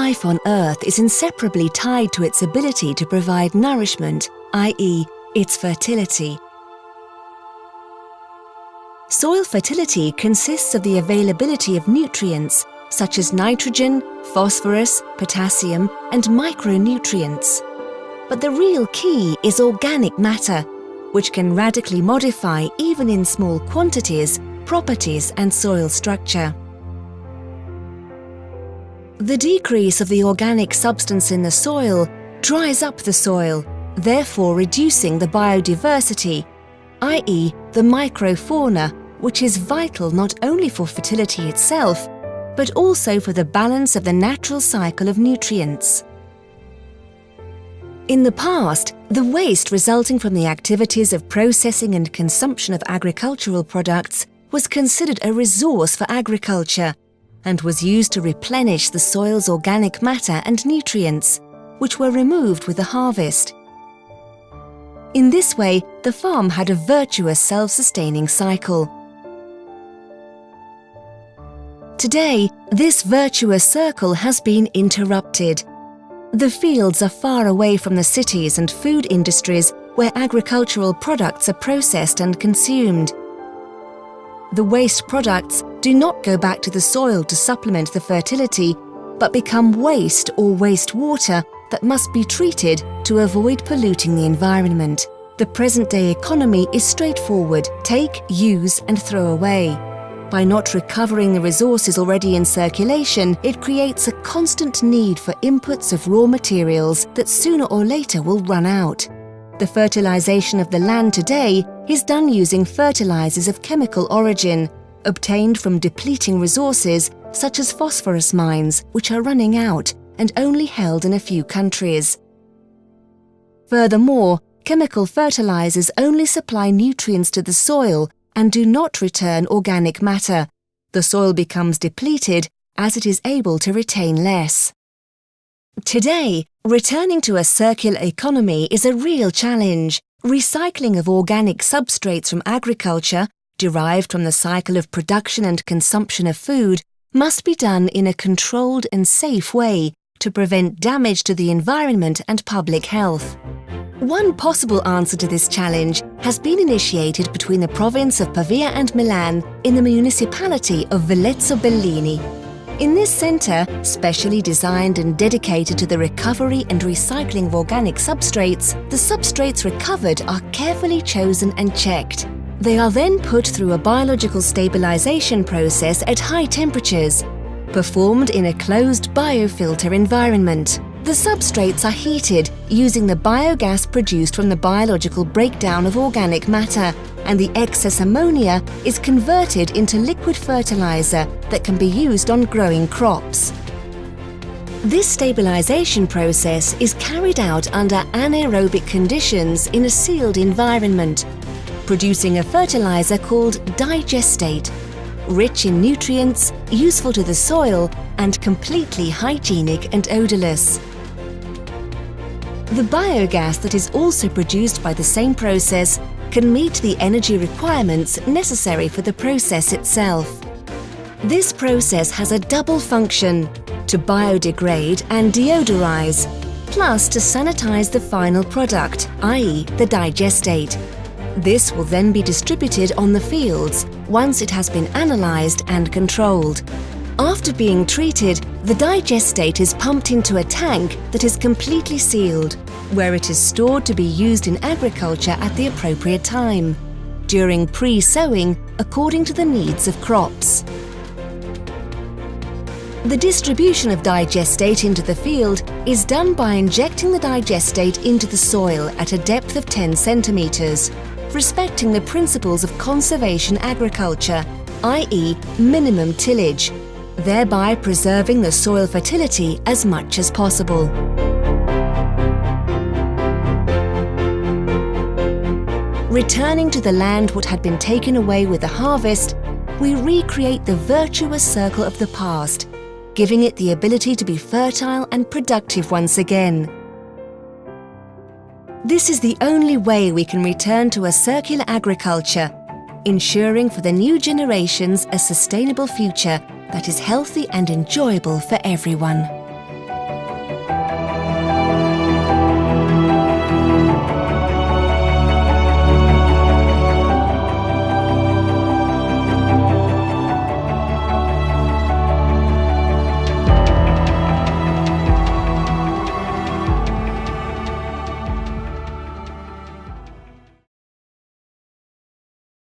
life on Earth is inseparably tied to its ability to provide nourishment, i.e., its fertility. Soil fertility consists of the availability of nutrients such as nitrogen, phosphorus, potassium, and micronutrients. But the real key is organic matter, which can radically modify, even in small quantities, properties and soil structure. The decrease of the organic substance in the soil dries up the soil, therefore reducing the biodiversity, i.e., the microfauna, which is vital not only for fertility itself, but also for the balance of the natural cycle of nutrients. In the past, the waste resulting from the activities of processing and consumption of agricultural products was considered a resource for agriculture and was used to replenish the soil's organic matter and nutrients, which were removed with the harvest. In this way, the farm had a virtuous self-sustaining cycle. Today, this virtuous circle has been interrupted. The fields are far away from the cities and food industries where agricultural products are processed and consumed. The waste products do not go back to the soil to supplement the fertility, but become waste or wastewater that must be treated to avoid polluting the environment. The present-day economy is straightforward: take, use and throw away. By not recovering the resources already in circulation, it creates a constant need for inputs of raw materials that sooner or later will run out. The fertilization of the land today is done using fertilizers of chemical origin, obtained from depleting resources such as phosphorus mines, which are running out and only held in a few countries. Furthermore, chemical fertilizers only supply nutrients to the soil and do not return organic matter. The soil becomes depleted as it is able to retain less. Today, returning to a circular economy is a real challenge. Recycling of organic substrates from agriculture, derived from the cycle of production and consumption of food, must be done in a controlled and safe way to prevent damage to the environment and public health. One possible answer to this challenge has been initiated between the province of Pavia and Milan in the municipality of Velezzo Bellini. In this centre, specially designed and dedicated to the recovery and recycling of organic substrates, the substrates recovered are carefully chosen and checked. They are then put through a biological stabilization process at high temperatures, performed in a closed biofilter environment. The substrates are heated using the biogas produced from the biological breakdown of organic matter, and the excess ammonia is converted into liquid fertilizer that can be used on growing crops. This stabilization process is carried out under anaerobic conditions in a sealed environment, producing a fertilizer called digestate, rich in nutrients, useful to the soil, and completely hygienic and odorless. The biogas that is also produced by the same process can meet the energy requirements necessary for the process itself. This process has a double function: to biodegrade and deodorize, plus to sanitize the final product, i.e. the digestate. This will then be distributed on the fields once it has been analyzed and controlled. After being treated, the digestate is pumped into a tank that is completely sealed, where it is stored to be used in agriculture at the appropriate time, during pre-sowing according to the needs of crops. The distribution of digestate into the field is done by injecting the digestate into the soil at a depth of 10 centimeters, respecting the principles of conservation agriculture, i.e. minimum tillage, thereby preserving the soil fertility as much as possible. Returning to the land what had been taken away with the harvest, we recreate the virtuous circle of the past, giving it the ability to be fertile and productive once again. This is the only way we can return to a circular agriculture, ensuring for the new generations a sustainable future that is healthy and enjoyable for everyone.